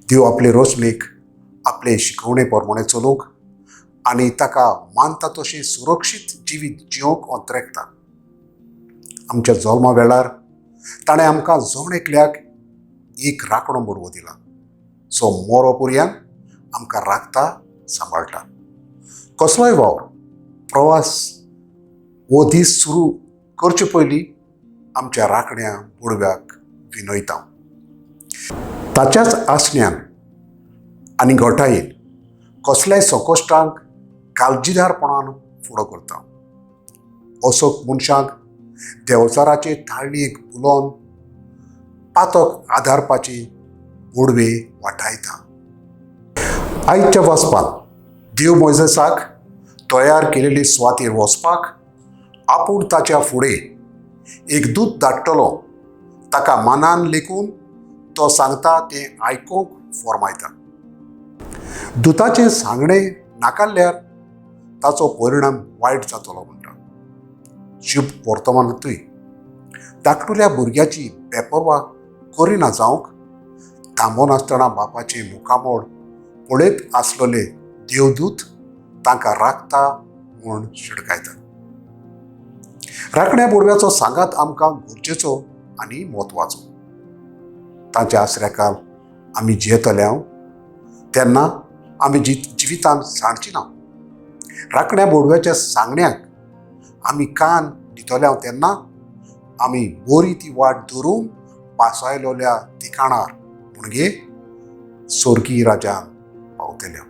देव आपले रोसमेक आपले शिकवणे प्रमाणे चलूंक आनी ताका मानता तशें सुरक्षीत जिवीत जिवंक अंतरेकता. आमच्या जल्मा वेळार ताणें आमकां जण एकल्याक एक राखणो बडवो दिला, जो मोरो पर्यंत आमकां राखता सांबाळटा. कसलोय वावर प्रवास हो दीस सुरू करचे पयलीं आमच्या राखण्या बडव्याक विनयता. ताच्याच आसण्यान आनी घोटायेन कसल्याय संकश्टांक काळजीदारपणान फुडो करता. असो मनशाक देंवचाराचे थाळणेक उलोवन पातक आदारपाचे बडवे वाटायता. आयच्या वचपाक देव मोइसेसाक तयार केलेली सुवातेर वचपाक आपूण ताच्या फुडें एक दूत धाडटलो. ताका मानान लेखून तो सांगता तें आयकूंक फॉर्मायता. दुताचें सांगणें नाकारल्यार ताचो परिणाम वायट जातलो म्हणटा. शुभ वर्तमानांतूय धाकटुल्या भुरग्याची बेपरवा करिना जावंक थांबोनासतना बापाचे मुखामोल पळयत आसलेले देवदूत तांकां राखता म्हूण शिडकायता. राखण्या बोडव्याचो सांगात आमकां गरजेचो आनी म्हत्वाचो. ताच्या आसऱ्याखाल आमी जियेतल्या तेन्ना आमी जिवितांत सांडची ना. राखण्या बोडव्याच्या सांगण्याक आमी कान दितल्या तेन्ना आमी बरी ती वाट धरून पासयलोल्या ठिकाणार म्हणजे स्वर्गीय राजान पावतल्या.